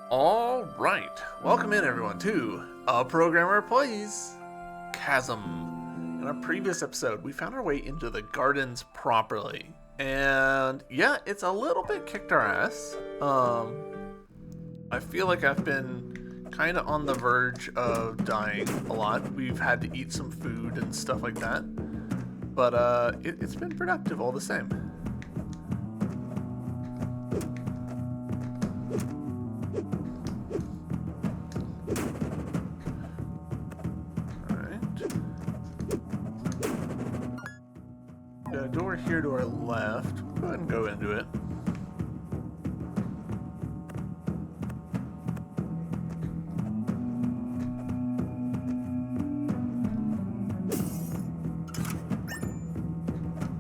All right, welcome in everyone to A Programmer Plays Chasm. In our previous episode, we found our way into the gardens properly, and yeah, it's a little bit kicked our ass. I feel like I've been kind of on the verge of dying a lot. We've had to eat some food and stuff like that, but it's been productive all the same. Got a door here to our left. We'll go ahead and go into it.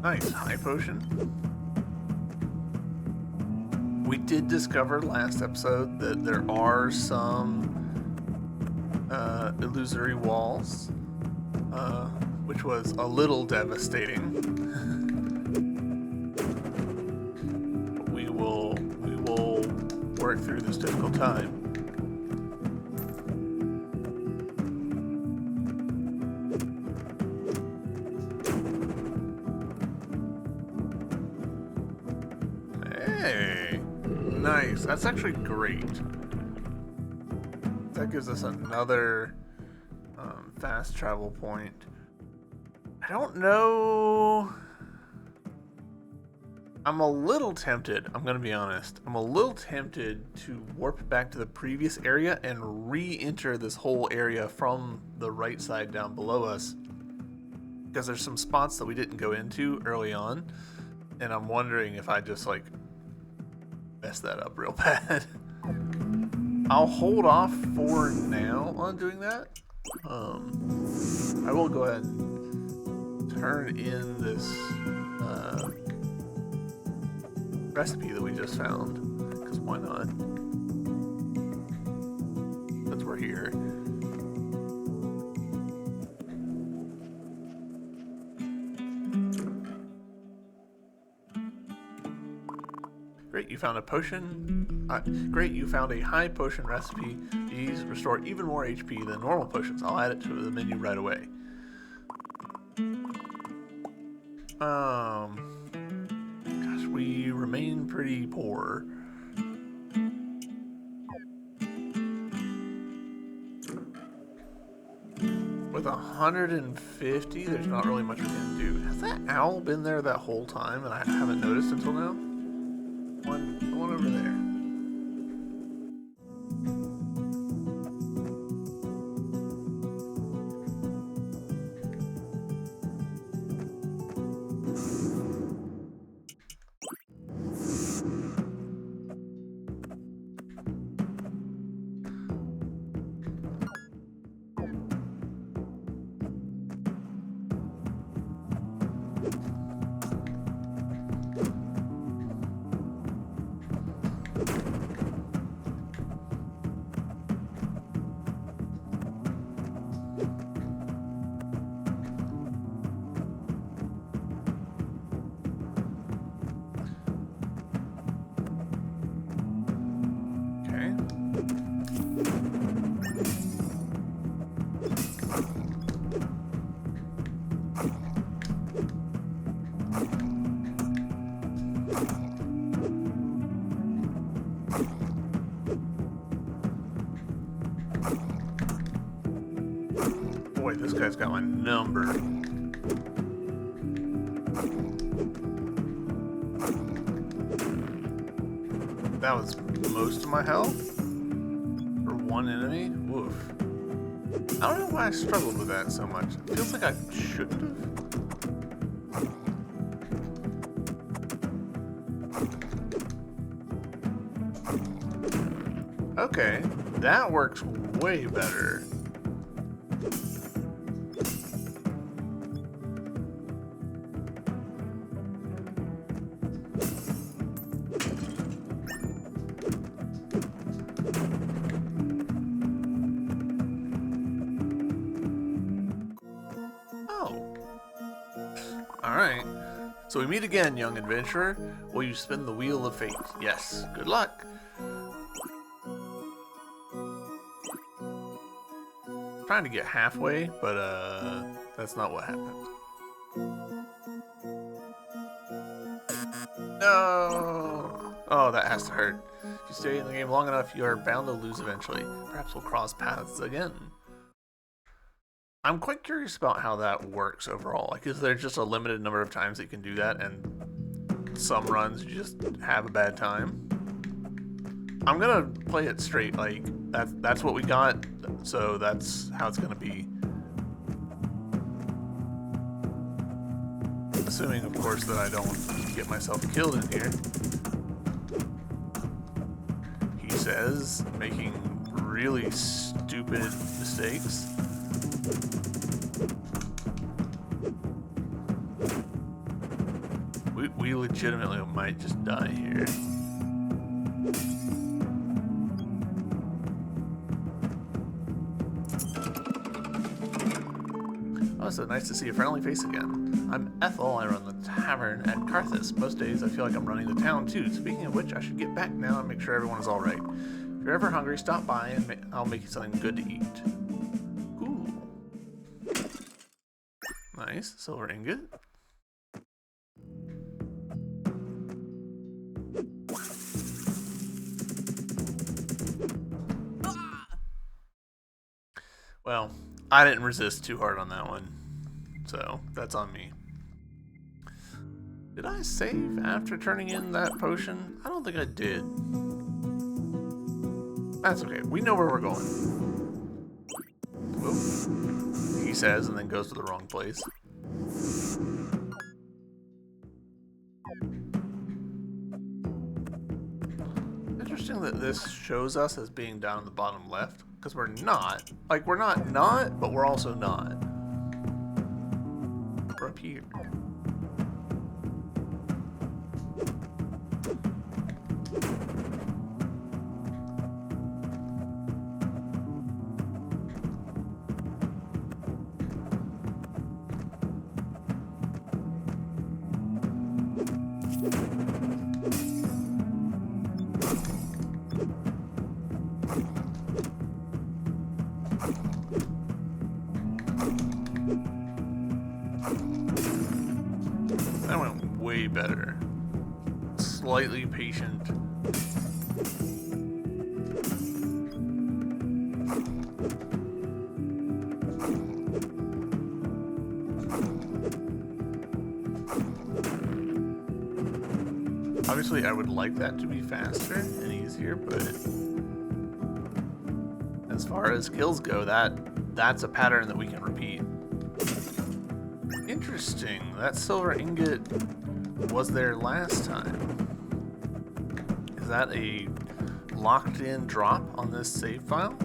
Nice, high potion. We did discover last episode that there are some illusory walls, which was a little devastating. We will work through this difficult time. Hey, nice. That's actually great. That gives us another fast travel point. I don't know. I'm a little tempted, I'm going to be honest. I'm a little tempted to warp back to the previous area and re-enter this whole area from the right side down below us. Because there's some spots that we didn't go into early on. And I'm wondering if I just like mess that up real bad. I'll hold off for now on doing that. I will go ahead and turn in this recipe that we just found, because why not? Since we're here. Great, you found a potion. Great, you found a high potion recipe. These restore even more HP than normal potions. I'll add it to the menu right away. Gosh, we remain pretty poor. With 150, there's not really much we can do. Has that owl been there that whole time and I haven't noticed until now? One over there. Boy, this guy's got my number. That was most of my health for one enemy. Woof. I don't know why I struggled with that so much. It feels like I shouldn't have. Okay, that works way better. Alright, so we meet again, young adventurer. Will you spin the wheel of fate? Yes, good luck. Trying to get halfway, but that's not what happened. No! Oh, that has to hurt. If you stay in the game long enough, you are bound to lose eventually. Perhaps we'll cross paths again. I'm quite curious about how that works overall. Like, is there just a limited number of times that you can do that, and some runs you just have a bad time? I'm gonna play it straight. Like, that's what we got, so that's how it's gonna be. Assuming, of course, that I don't get myself killed in here. He says, making really stupid mistakes. We legitimately might just die here. Oh, so nice to see a friendly face again. I'm Ethel, I run the tavern at Carthus. Most days I feel like I'm running the town too. Speaking of which, I should get back now and make sure everyone is alright. If you're ever hungry, stop by and I'll make you something good to eat. Ooh. Nice, silver ingot. Well, I didn't resist too hard on that one, so that's on me. Did I save after turning in that potion? I don't think I did. That's okay. We know where we're going. Whoop. He says and then goes to the wrong place. Interesting that this shows us as being down in the bottom left, because we're not. Like, we're not, but we're also not. We're up here. That went way better. Slightly patient. Obviously, I would like that to be faster and easier, but as far as kills go, that's a pattern that we can repeat. Interesting. That silver ingot was there last time. Is that a locked-in drop on this save file?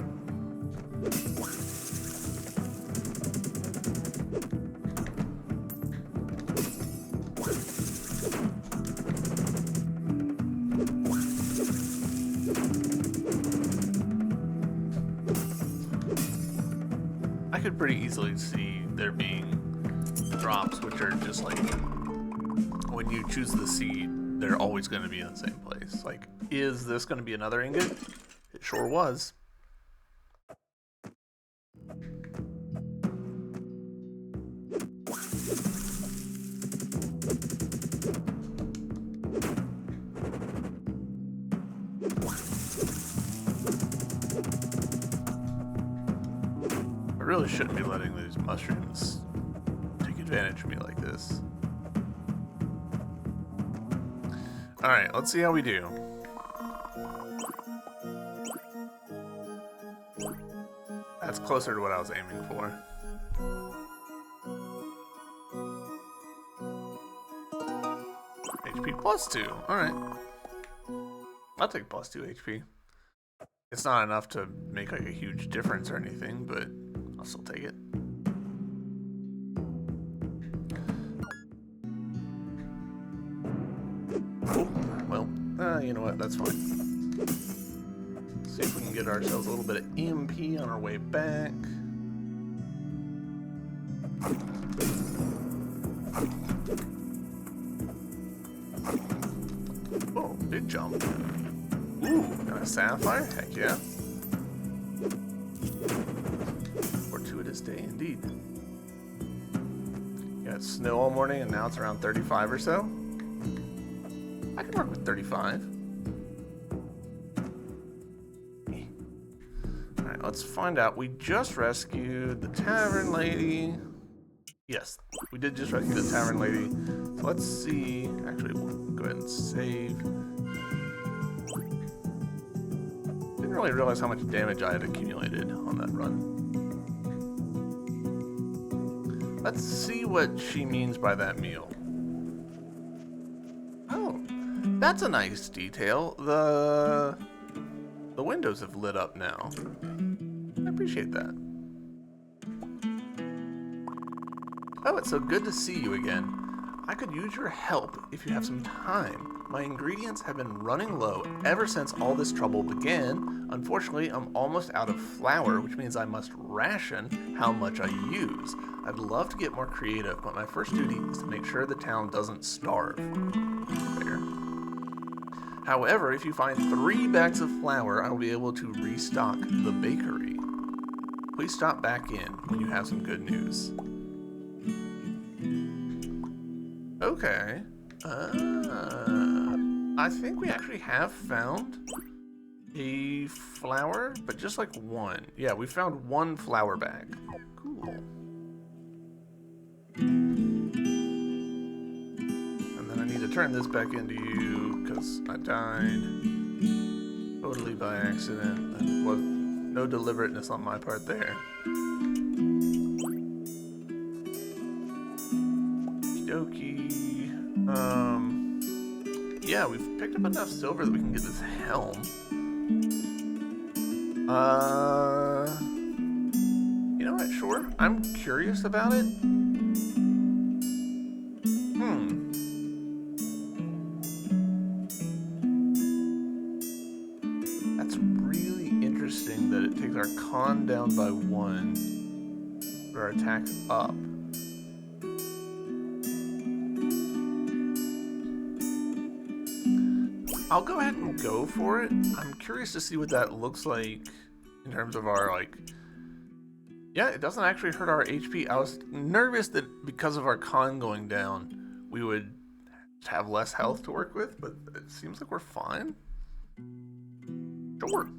I could pretty easily see there being drops which are just like, when you choose the seed, they're always going to be in the same place. Like, is this going to be another ingot? It sure was. I really shouldn't be letting these mushrooms take advantage of me like this. Alright, let's see how we do. That's closer to what I was aiming for. HP plus 2. Alright. I'll take plus 2 HP. It's not enough to make like a huge difference or anything, but I'll still take it. Oh, well, you know what, that's fine. See if we can get ourselves a little bit of MP on our way back. Oh, big jump. Ooh, got a sapphire? Heck yeah. Fortuitous day indeed. You had snow all morning and now it's around 35 or so. I can work with 35. Alright, let's find out. We just rescued the tavern lady. Yes, we did just rescue the tavern lady. So let's see. Actually, we'll go ahead and save. Didn't really realize how much damage I had accumulated on that run. Let's see what she means by that meal. Oh, that's a nice detail. The windows have lit up now. I appreciate that. Oh, it's so good to see you again. I could use your help if you have some time. My ingredients have been running low ever since all this trouble began. Unfortunately, I'm almost out of flour, which means I must ration how much I use. I'd love to get more creative, but my first duty is to make sure the town doesn't starve. Fair. However, if you find 3 bags of flour, I will be able to restock the bakery. Please stop back in when you have some good news. Okay. I think we actually have found a flour, but just like one. Yeah, we found 1 flour bag. Cool. And then I need to turn this back into you because I died totally by accident. There was no deliberateness on my part there. Okey-dokey. Yeah, we've picked up enough silver that we can get this helm. You know what? Sure. I'm curious about it. That's really interesting that it takes our con down by 1, but our attack up. I'll go ahead and go for it. I'm curious to see what that looks like in terms of our, like... Yeah, it doesn't actually hurt our HP. I was nervous that because of our con going down, we would have less health to work with, but it seems like we're fine. Sure.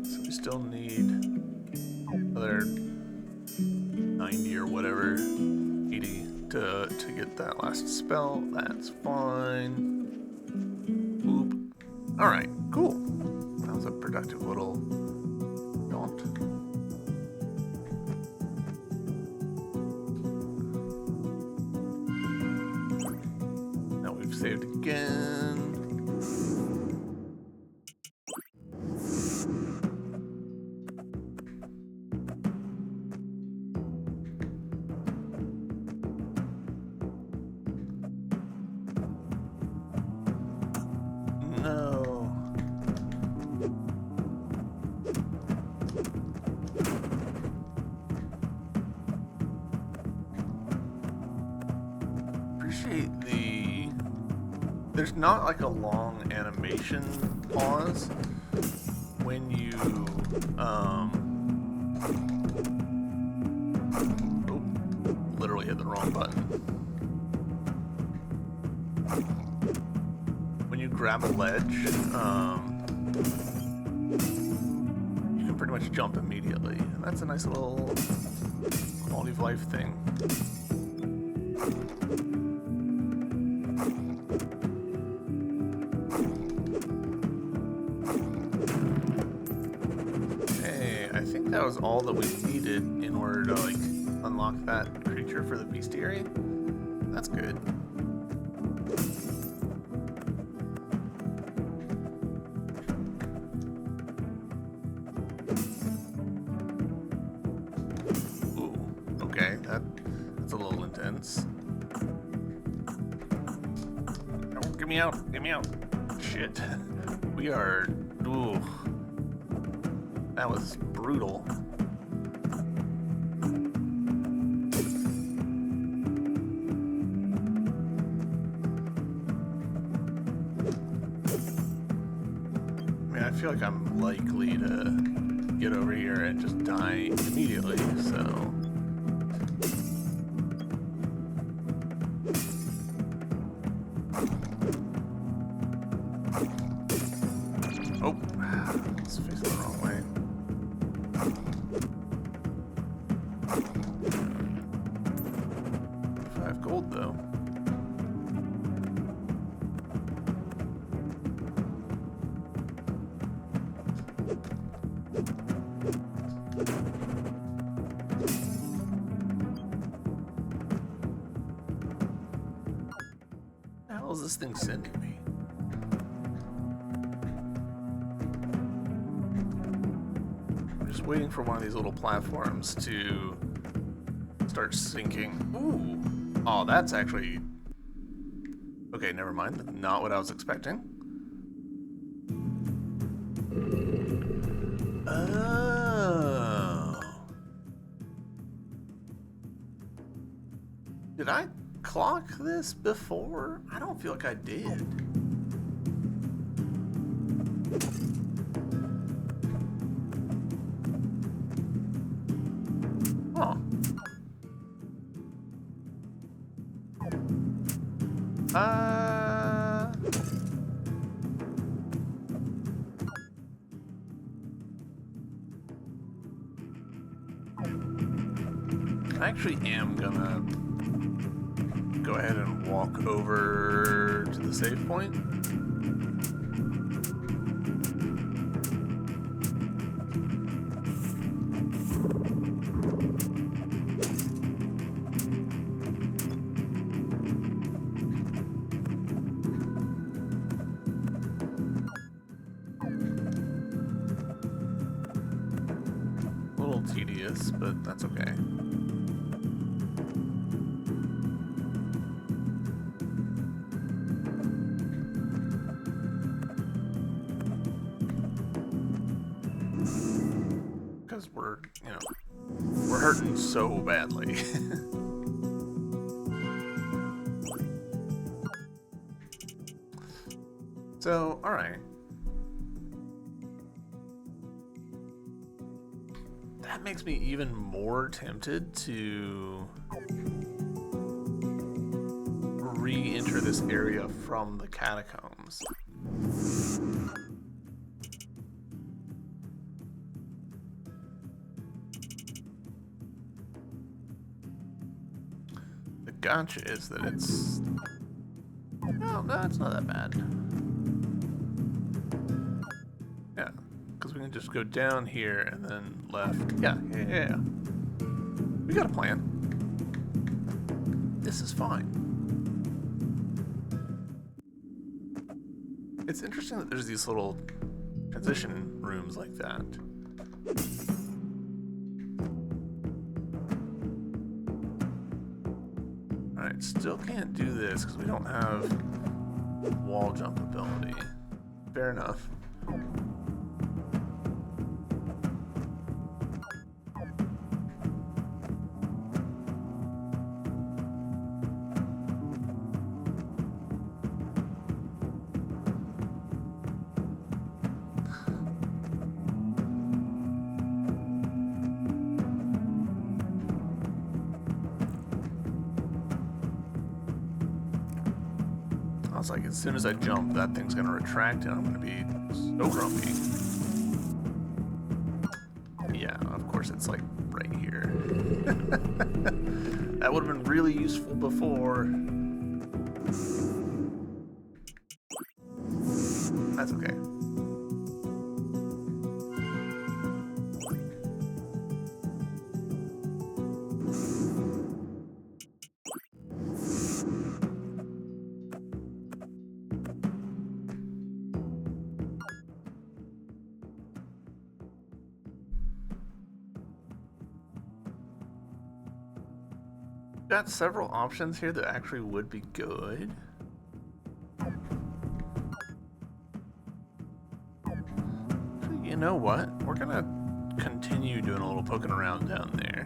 So we still need another 90 or whatever, 80 to get that last spell. That's fine. Oop. Alright, cool. That was a productive little jaunt. Now we've saved again. There's not like a long animation pause when you literally hit the wrong button. When you grab a ledge, you can pretty much jump immediately, and that's a nice little quality of life thing. That was all that we needed in order to like unlock that creature for the bestiary. That's good. Ooh, okay, that's a little intense. Oh, get me out, get me out. Shit. We are, ooh. That was brutal. feel like I'm likely to get over here and just die immediately, so... Oh, it's facing the wrong way. 5 gold, though. What the hell is this thing sending me? I'm just waiting for one of these little platforms to start sinking. Ooh. Oh, that's actually... Okay, never mind. Not what I was expecting. Oh. Did I clock this before? I don't feel like I did. Huh. I actually am gonna go ahead and walk over to the save point. A little tedious, but that's okay. Because we're, you know, we're hurting so badly. So, alright. That makes me even more tempted to re-enter this area from the catacombs. The gotcha is that it's... No, it's not that bad. Yeah, because we can just go down here and then left. Yeah. We got a plan. This is fine. It's interesting that there's these little transition rooms like that. Alright, still can't do this because we don't have wall jump ability. Fair enough. I was like, as soon as I jump, that thing's gonna retract and I'm gonna be so grumpy. Yeah, of course it's like right here. That would have been really useful before. That's okay. Got several options here that actually would be good. You know what? We're gonna continue doing a little poking around down there.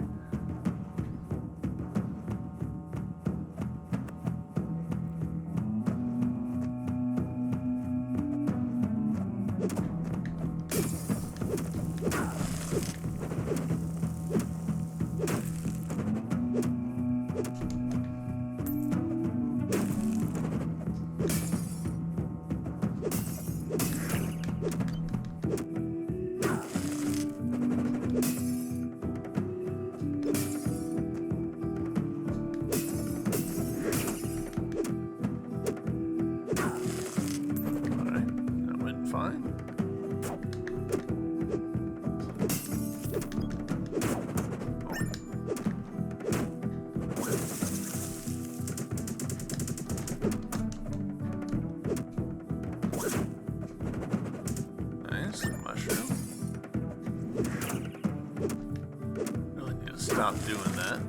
doing that.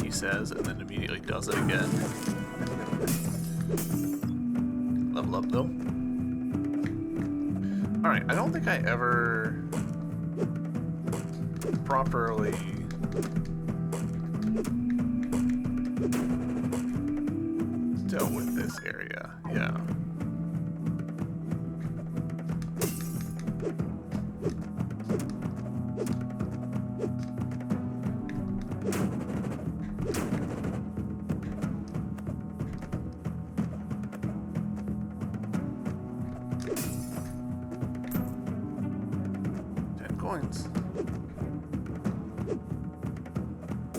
He says, and then immediately does it again. Level up though. Alright, I don't think I ever properly dealt with this area. Yeah.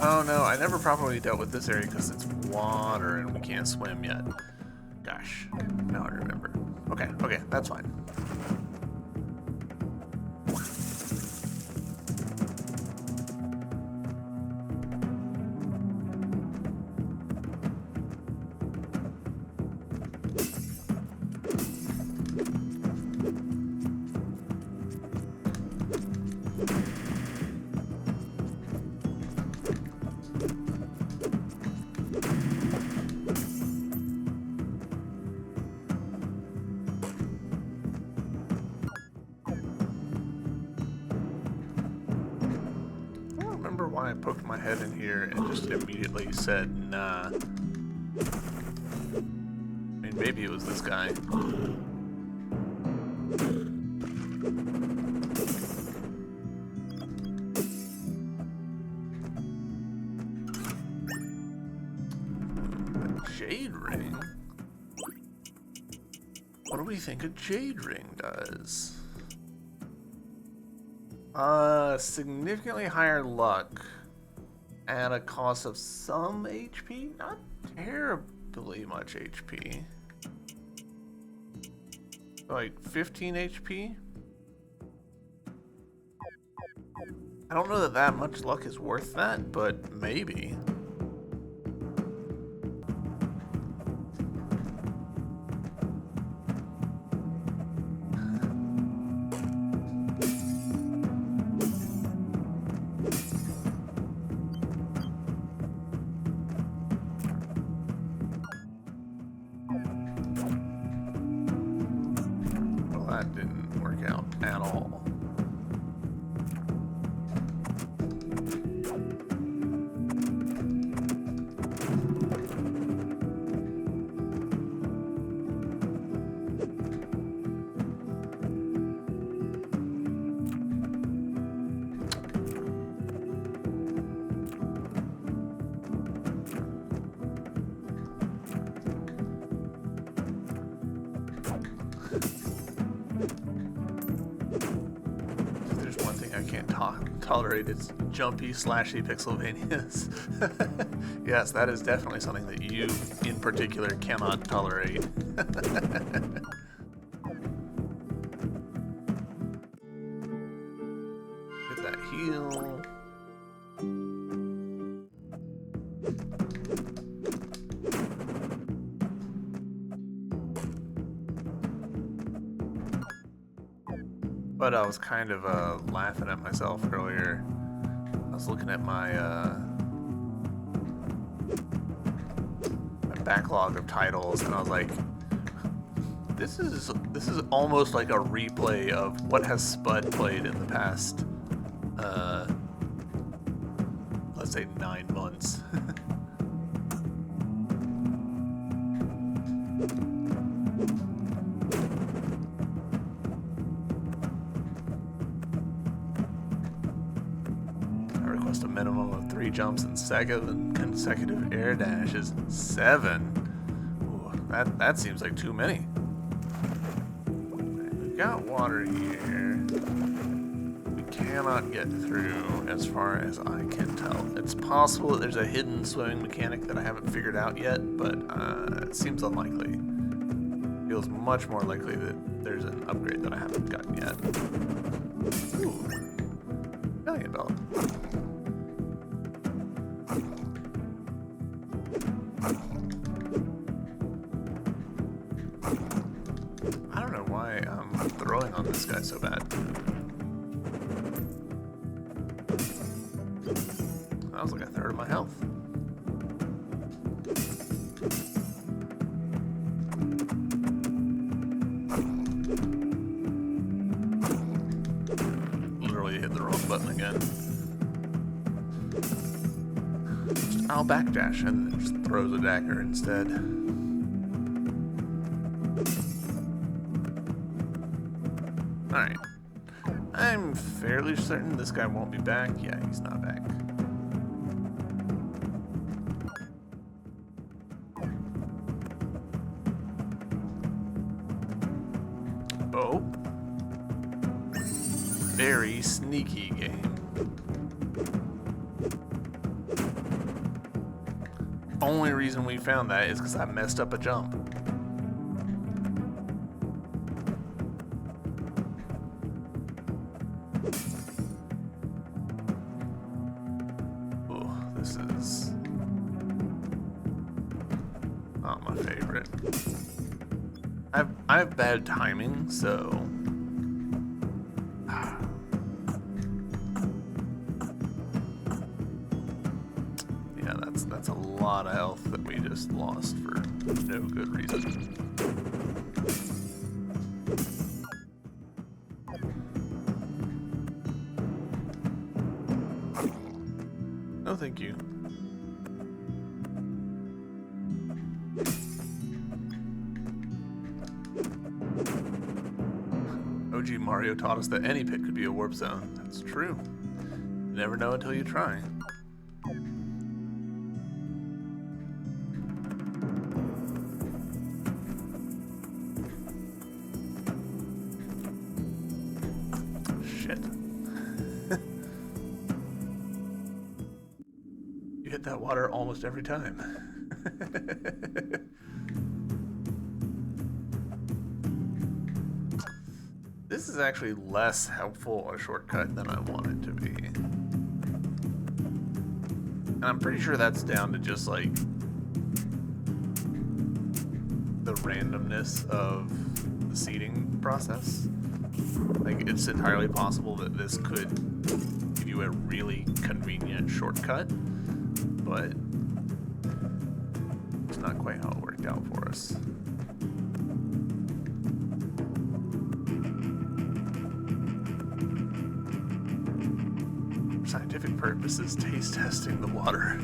Oh no, I never properly dealt with this area because it's water and we can't swim yet. Gosh, now I remember. Okay, that's fine. Why I poked my head in here and just immediately said nah. I mean, maybe it was this guy. A jade ring? What do we think a jade ring does? Significantly higher luck at a cost of some HP, not terribly much HP. Like 15 HP? I don't know that much luck is worth that, but maybe. That didn't work out at all. Tolerate its jumpy, slashy Pixelvanias. Yes, that is definitely something that you, in particular, cannot tolerate. Get that heal. But I was kind of laughing at myself earlier. I was looking at my backlog of titles, and I was like, "This is almost like a replay of what has Spud played in the past, let's say 9 months." A minimum of 3 jumps and 7 consecutive air dashes. 7? Ooh, that seems like too many. We've got water here. We cannot get through as far as I can tell. It's possible that there's a hidden swimming mechanic that I haven't figured out yet, but it seems unlikely. Feels much more likely that there's an upgrade that I haven't gotten yet. Ooh. Million belt. I don't know why I'm throwing on this guy so bad. my health. Literally hit the wrong button again. I'll backdash and it just throws a dagger instead. Alright. I'm fairly certain this guy won't be back. Yeah, he's not back. Oh. Very sneaky game. Only reason we found that is because I messed up a jump. Oh, this is not my favorite. I have bad timing, so yeah, that's a lot of health that we just lost for no good reason. No, thank you. OG Mario taught us that any pit could be a warp zone. That's true. You never know until you try. Shit. You hit that water almost every time. This is actually less helpful a shortcut than I want it to be. And I'm pretty sure that's down to just like the randomness of the seeding process. Like, it's entirely possible that this could give you a really convenient shortcut, but it's not quite how it worked out for us. For scientific purposes, taste testing the water.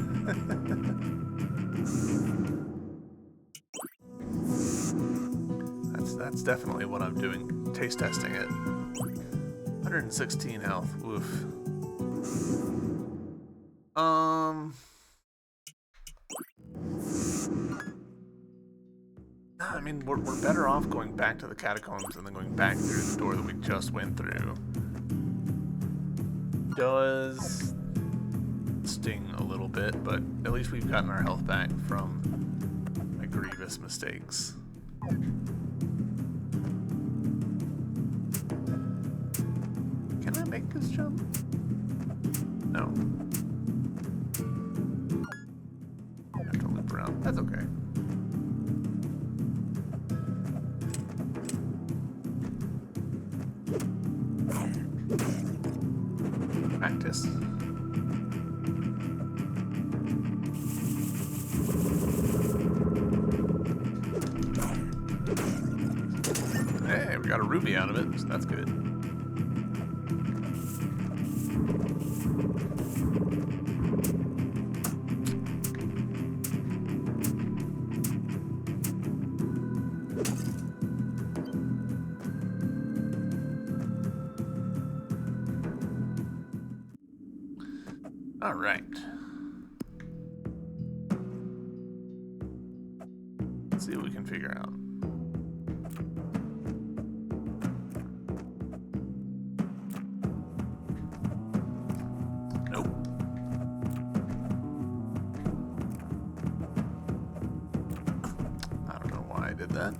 That's definitely what I'm doing. Taste testing it. 116 health. Oof. I mean, we're better off going back to the catacombs and then going back through the door that we just went through. Does sting a little bit, but at least we've gotten our health back from my grievous mistakes. Can I make this jump? No. I have to loop around. That's okay. Practice. Hey, we got a ruby out of it, so that's good. All right. Let's see what we can figure out. Nope. I don't know why I did that.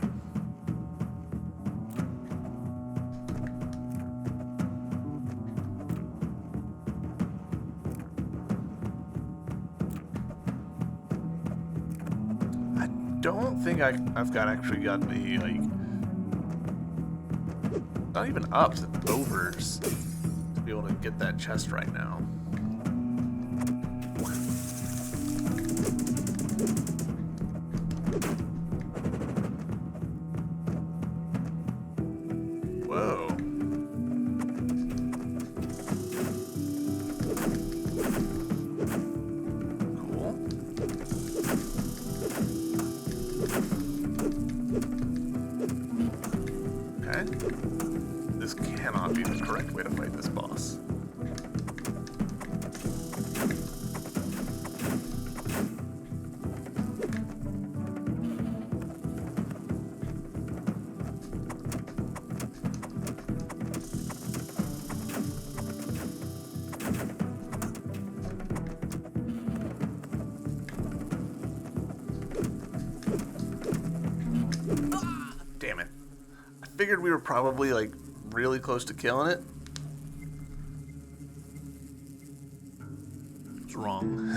Don't think I've actually got the, like, not even ups, it's overs to be able to get that chest right now. figured we were probably like really close to killing it. It's wrong.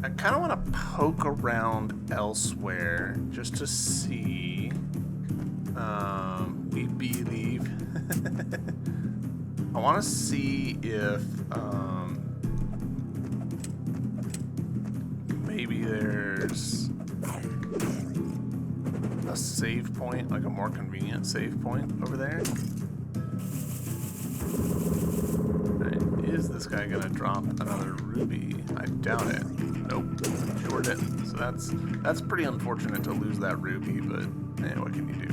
I kind of want to poke around elsewhere just to see. We believe. I want to see if maybe there's a save point, like a more convenient save point over there. Right, is this guy gonna drop another ruby? I doubt it. Nope, sure didn't. So that's pretty unfortunate to lose that ruby, but what can you do?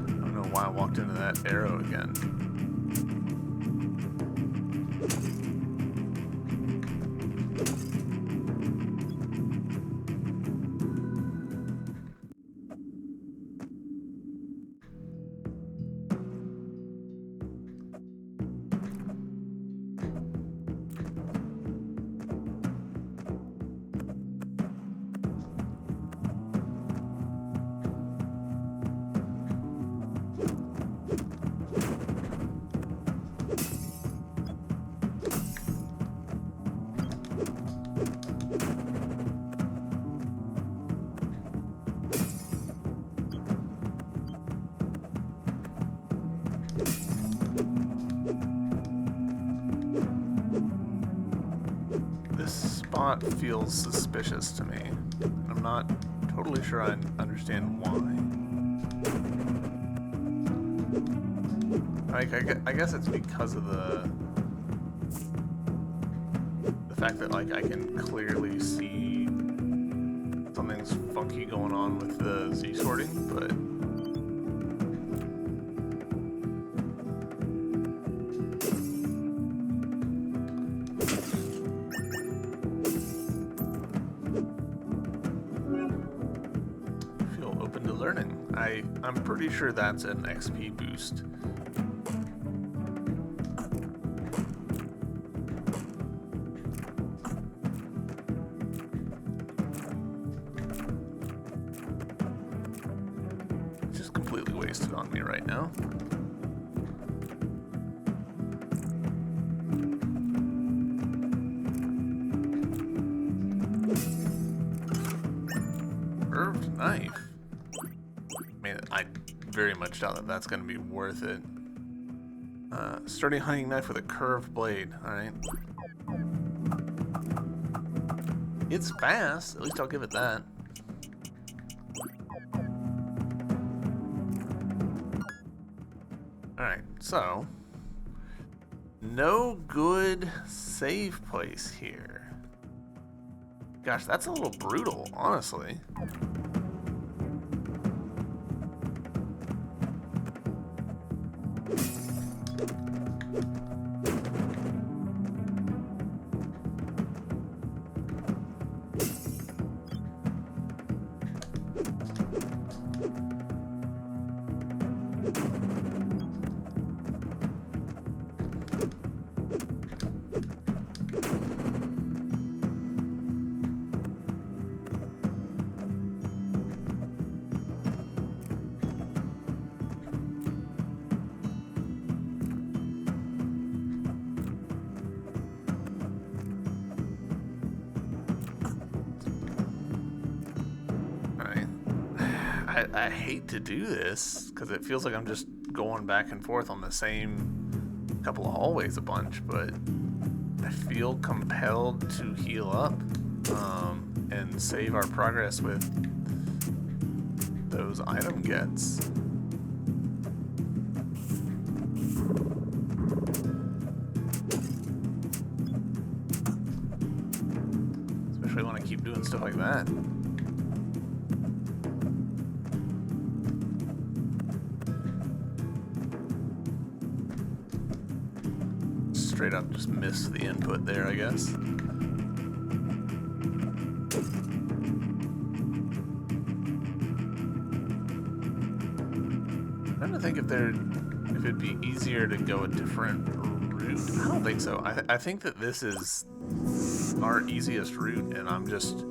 I don't know why I walked into that arrow again. Spot feels suspicious to me. I'm not totally sure I understand why. Like, I guess it's because of the fact that like I can clearly see something's funky going on with the Z sorting, but I'm pretty sure that's an XP boost. Just completely wasted on me right now. Curved knife. I very much doubt that that's going to be worth it. Sturdy hunting knife with a curved blade. Alright. It's fast. At least I'll give it that. Alright, so. No good save place here. Gosh, that's a little brutal, honestly. I hate to do this because it feels like I'm just going back and forth on the same couple of hallways a bunch, but I feel compelled to heal up and save our progress with those item gets. Especially when I keep doing stuff like that. Straight up just missed the input there, I guess. if it'd be easier to go a different route. I don't think so. I think that this is our easiest route, and I'm just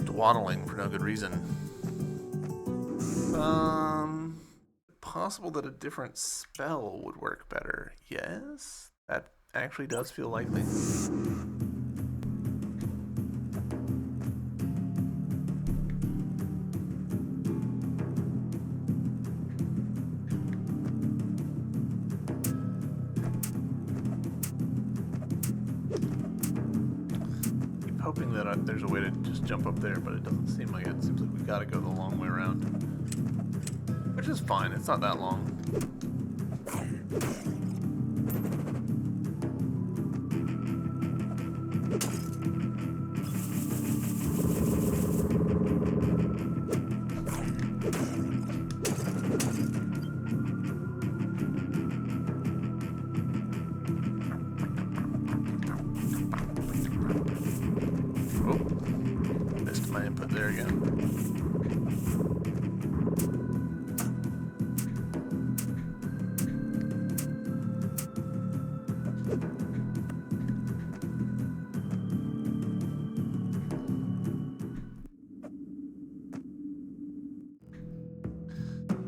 dawdling for no good reason. Possible that a different spell would work better. Yes, that actually does feel likely. Hoping that there's a way to just jump up there, but it doesn't seem like it. It seems like we gotta go the long way around. Which is fine, it's not that long. There again.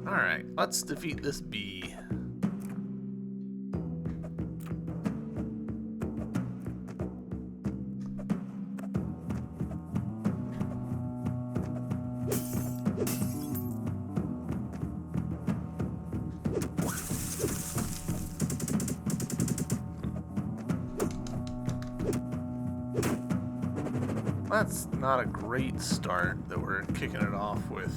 All right, let's defeat this bee. That's not a great start that we're kicking it off with.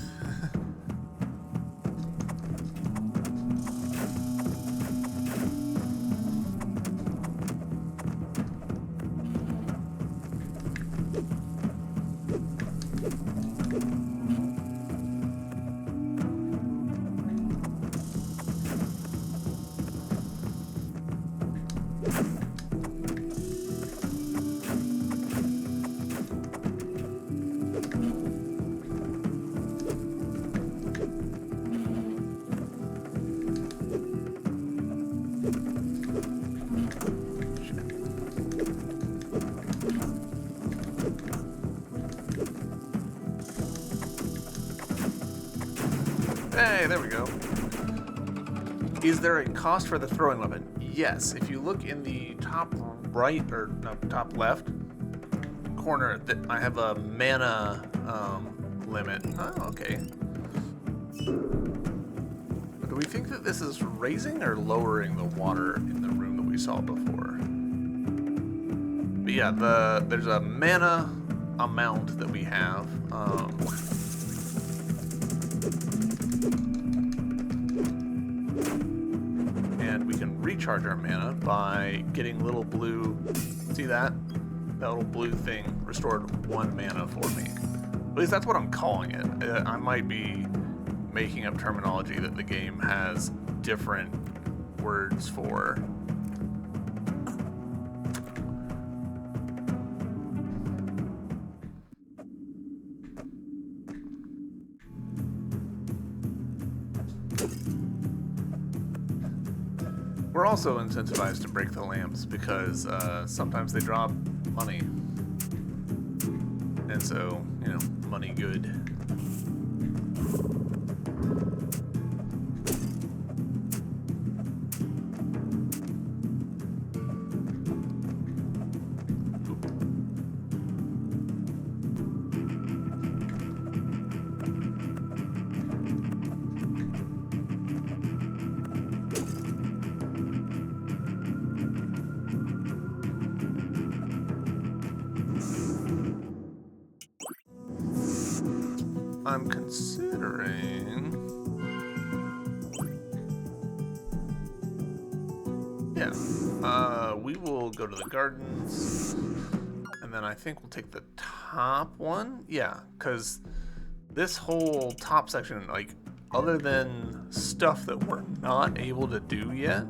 Hey, there we go. Is there a cost for the throwing weapon? Yes. If you look in the top right, or no, top left corner, that I have a mana limit. Oh, okay. Do we think that this is raising or lowering the water in the room that we saw before? But yeah, there's a mana amount that we have. And we can recharge our mana by getting little blue, see that? That little blue thing restored 1 mana for me. At least that's what I'm calling it. I might be making up terminology that the game has different words for. We're also incentivized to break the lamps because sometimes they drop money. And so, you know, money good. I'm considering... Yeah, we will go to the gardens, and then I think we'll take the top one. Yeah, because this whole top section, like, other than stuff that we're not able to do yet,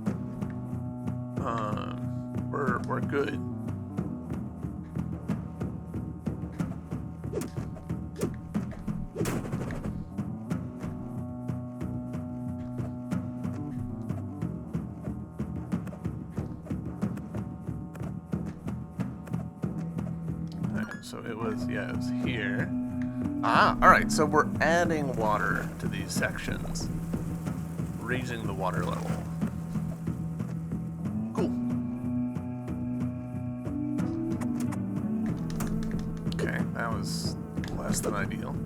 we're good. So it was, yeah, it was here. Ah, alright, so we're adding water to these sections. Raising the water level. Cool. Okay, that was less than ideal.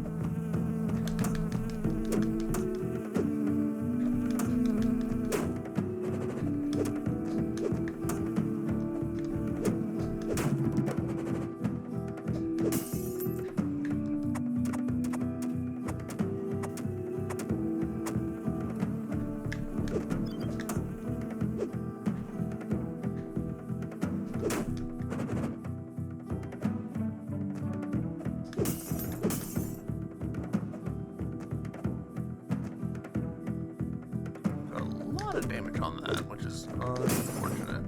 Damage on that, which is unfortunate.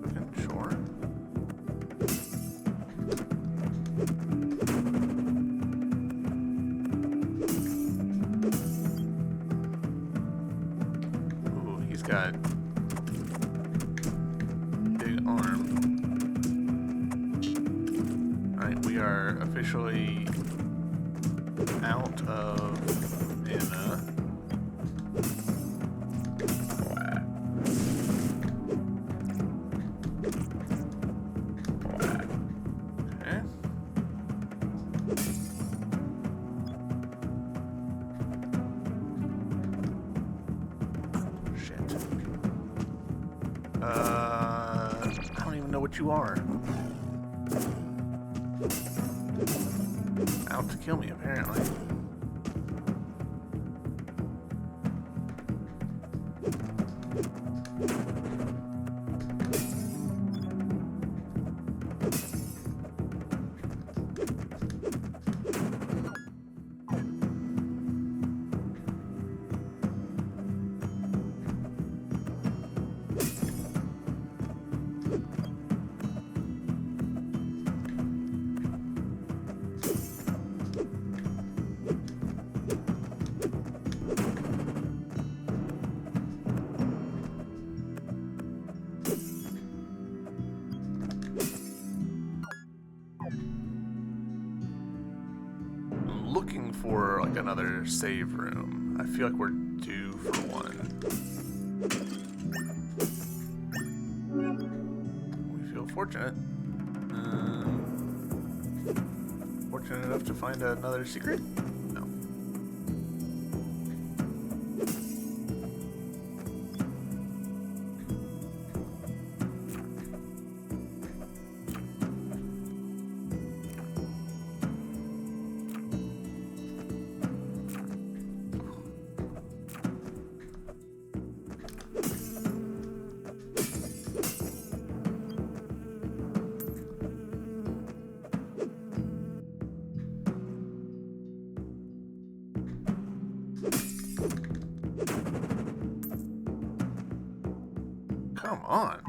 Okay, sure. Ooh, he's got big arm. Alright, we are officially out of mana. I don't even know what you are. Out to kill me, apparently. Looking for like another save room. I feel like we're due for one. We feel fortunate. Fortunate enough to find another secret? No. Come on.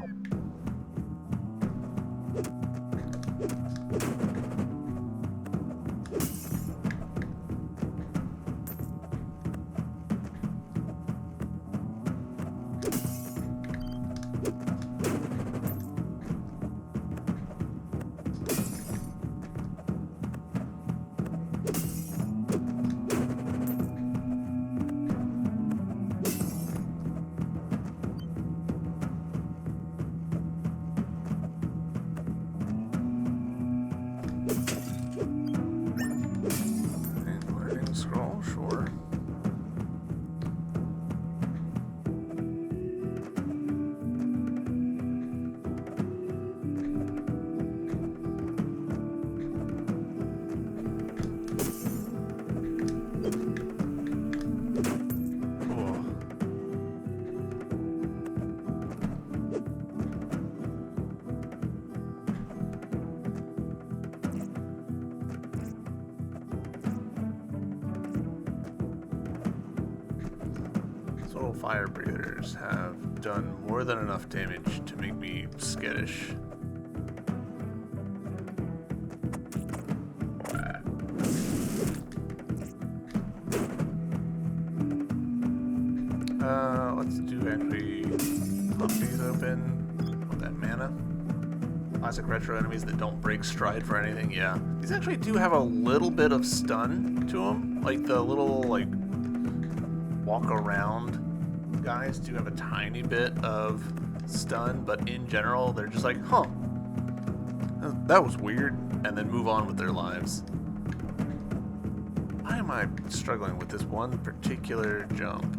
Scroll, sure. Little fire breathers have done more than enough damage to make me skittish. Let's do actually pop these open with that mana. Classic retro enemies that don't break stride for anything, yeah. These actually do have a little bit of stun to them. Like the little, like, walk around guys do have a tiny bit of stun, but in general, they're just like, huh, that was weird, and then move on with their lives. Why am I struggling with this one particular jump?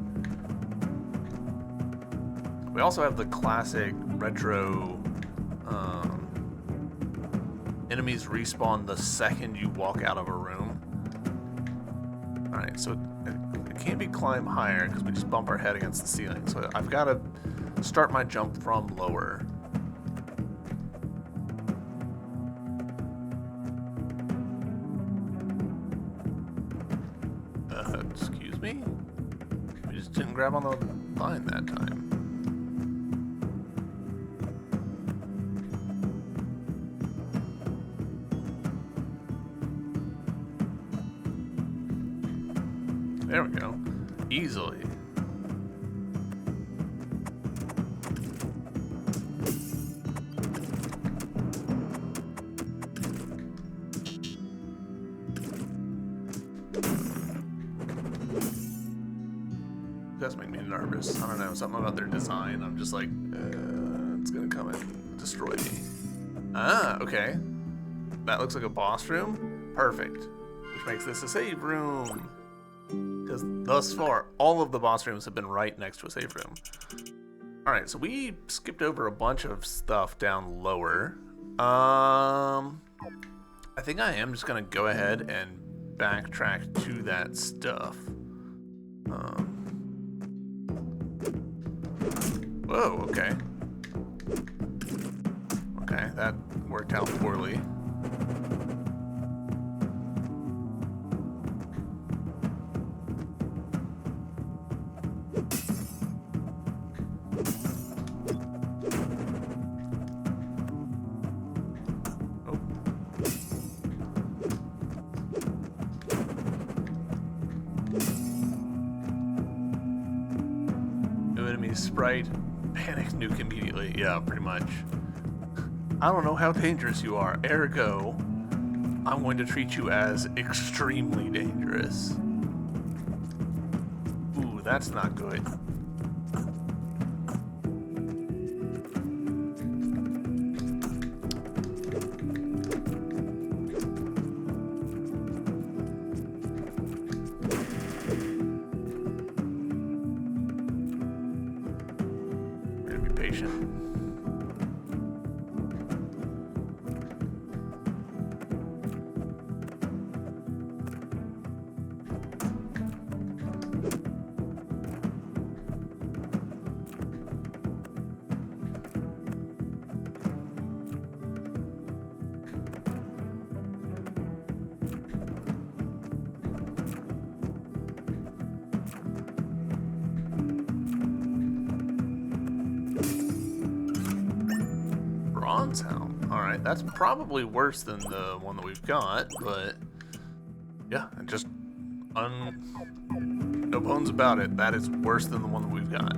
We also have the classic retro enemies respawn the second you walk out of a room. Alright, so it can't be climb higher because we just bump our head against the ceiling. So I've got to start my jump from lower. Excuse me? We just didn't grab on the line that time. There we go. Easily. Does make me nervous. I don't know, something about their design. I'm just like, it's gonna come and destroy me. Ah, okay. That looks like a boss room. Perfect. Which makes this a save room. Because thus far, all of the boss rooms have been right next to a save room. Alright, so we skipped over a bunch of stuff down lower. I think I am just gonna go ahead and backtrack to that stuff. Whoa, okay. Okay, that worked out poorly. Sprite, panic nuke immediately. Yeah, pretty much. I don't know how dangerous you are, ergo, I'm going to treat you as extremely dangerous. Ooh, that's not good. Alright, that's probably worse than the one that we've got, but yeah, just no bones about it. That is worse than the one that we've got.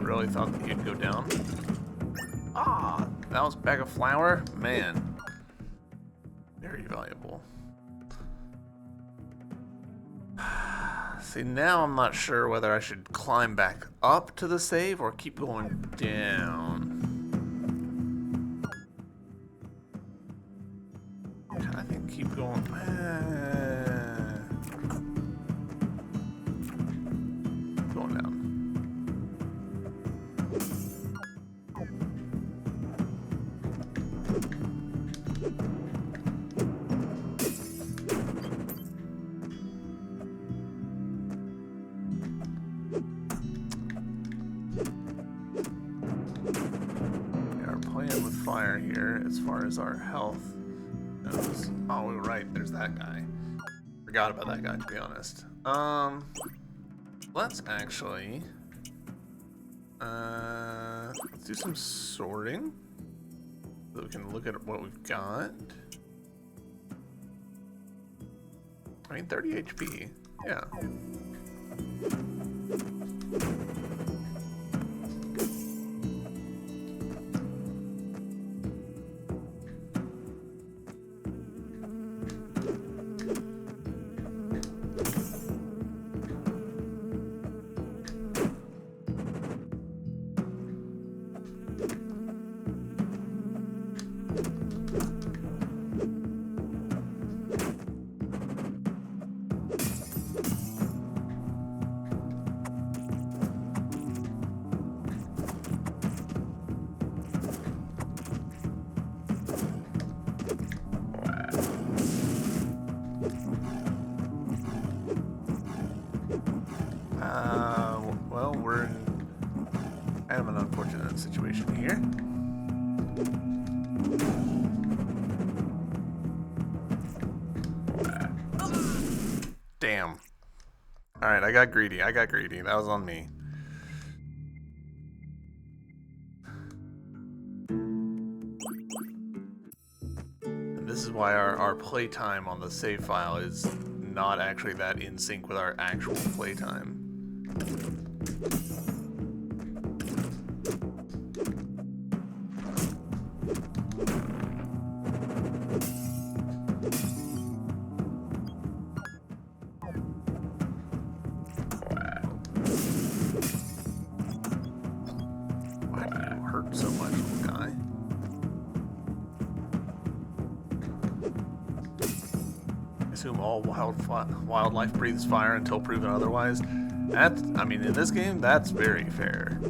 Really thought that he'd go down. Ah, that was a bag of flour? Man. Very valuable. See, now I'm not sure whether I should climb back up to the save or keep going down. I think keep going. Going down. fire here as far as our health goes. Oh, we were right. There's that guy. Forgot about that guy, to be honest. Let's actually let's do some sorting so we can look at what we've got. I mean, 30 HP. Yeah. Well, we're in kind of an unfortunate situation here. Damn. Alright, I got greedy. That was on me. And this is why our playtime on the save file is not actually that in sync with our actual playtime. Why do you hurt so much, little guy? I assume all wildlife breathes fire until proven otherwise. That's, I mean, in this game, that's very fair.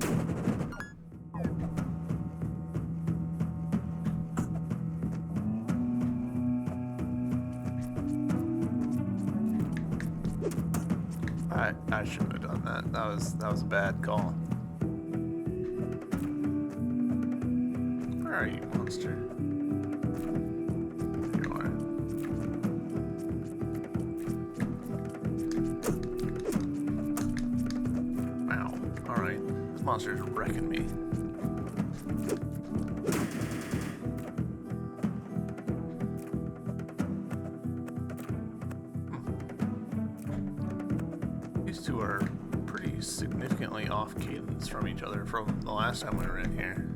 I shouldn't have done that. That was a bad call. Where are you, monster? There you are. Wow. All right. This monster's wrecking me. These two are pretty significantly off cadence from each other from the last time we were in here.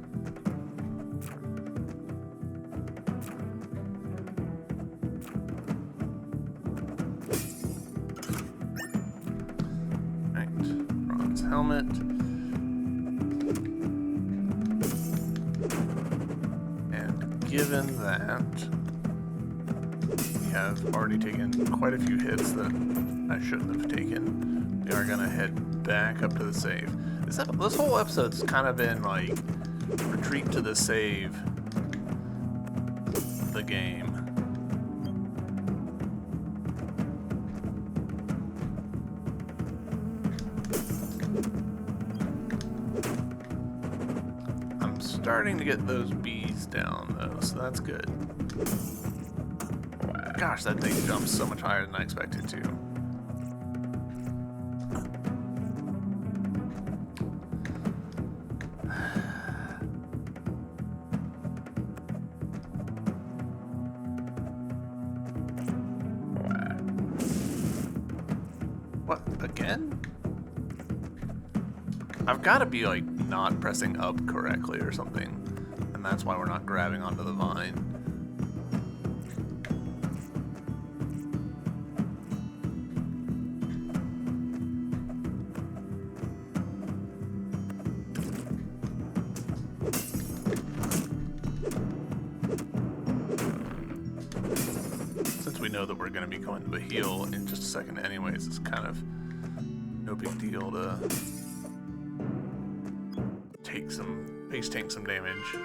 Right, bronze helmet. And given that we have already taken quite a few hits that I shouldn't have taken, we are gonna head back up to the save. This whole episode's kind of been like retreat to the save, the game. I'm starting to get those bees down though, so that's good. Gosh, that thing jumps so much higher than I expected to. What, again? I've got to be like not pressing up correctly or something, and that's why we're not grabbing onto the vine. We know that we're going to be going to a heal in just a second anyways. It's kind of no big deal to face tank some damage.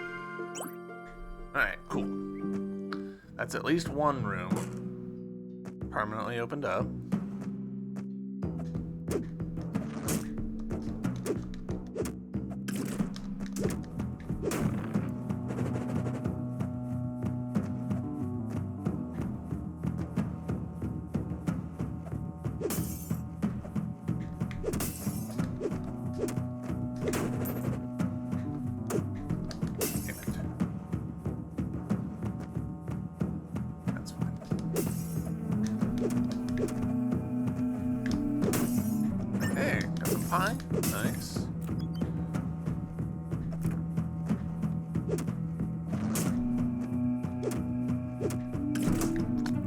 Alright, cool. That's at least one room permanently opened up. pie. Nice.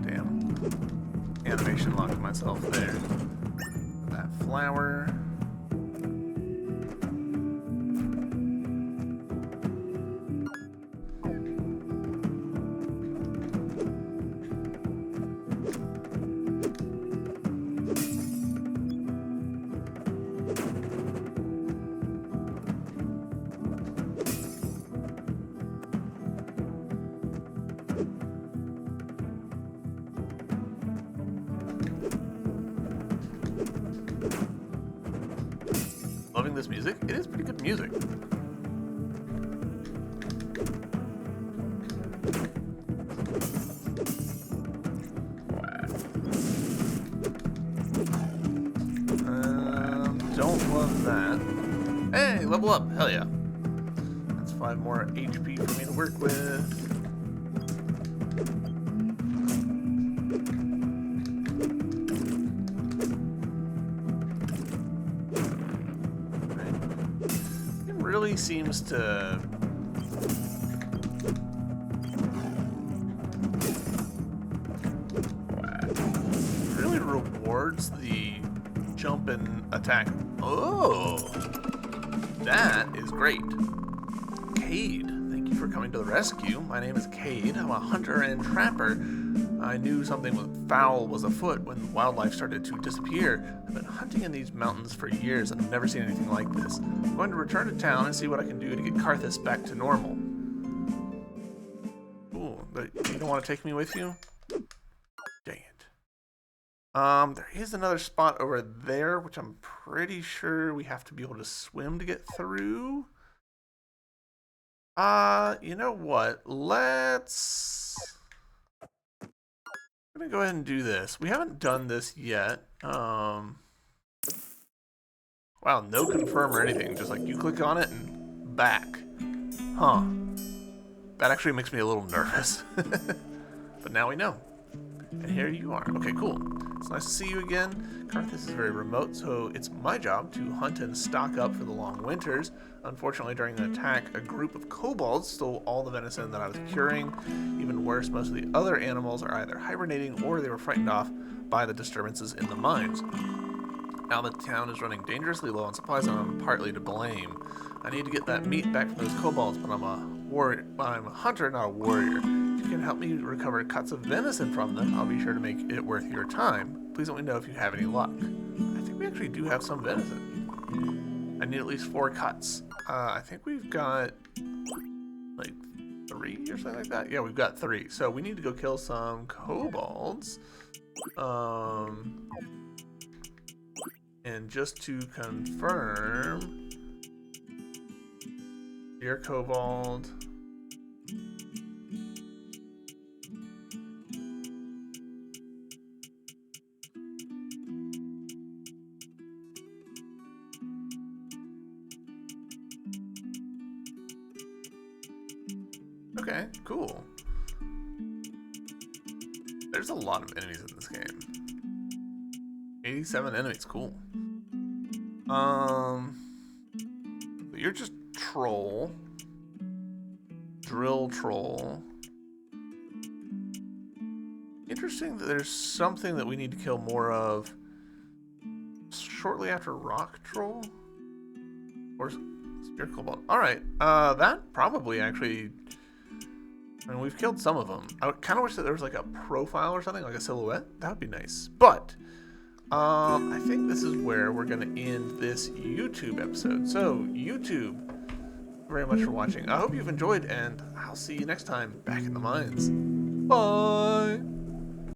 Damn. Animation locked myself there. That flour. Loving this music? It is pretty good music. Don't love that. Hey, level up! Hell yeah. That's 5 more HP for me to work with. Really seems to really rewards the jump and attack. Oh, that is great. Cade, thank you for coming to the rescue. My name is Cade. I'm a hunter and trapper. I knew something foul was afoot when wildlife started to disappear. I've been hunting in these mountains for years and I've never seen anything like this. I'm going to return to town and see what I can do to get Karthus back to normal. Ooh, but you don't want to take me with you? Dang it. There is another spot over there, which I'm pretty sure we have to be able to swim to get through. You know what? I'm gonna go ahead and do this. We haven't done this yet. Wow, no confirm or anything. Just like you click on it and back. Huh. That actually makes me a little nervous. But now we know. And here you are. Okay, cool. It's nice to see you again. Karthus is very remote, so it's my job to hunt and stock up for the long winters. Unfortunately, during an attack, a group of kobolds stole all the venison that I was curing. Even worse, most of the other animals are either hibernating or they were frightened off by the disturbances in the mines. Now the town is running dangerously low on supplies and I'm partly to blame. I need to get that meat back from those kobolds, but I'm a hunter, not a warrior. If you can help me recover cuts of venison from them, I'll be sure to make it worth your time. Please let me know if you have any luck. I think we actually do have some venison. I need at least 4 cuts. I think we've got like 3 or something like that. Yeah, we've got 3. So we need to go kill some kobolds. And just to confirm, dear kobold. Okay, cool. There's a lot of enemies in this game. 87 enemies, cool. But you're just troll. Drill troll. Interesting that there's something that we need to kill more of shortly after rock troll. Or spirit kobold. Alright, that probably actually... I mean, we've killed some of them. I kind of wish that there was like a profile or something, like a silhouette. That would be nice. But, I think this is where we're going to end this YouTube episode. So, YouTube, very much for watching. I hope you've enjoyed, and I'll see you next time back in the mines. Bye!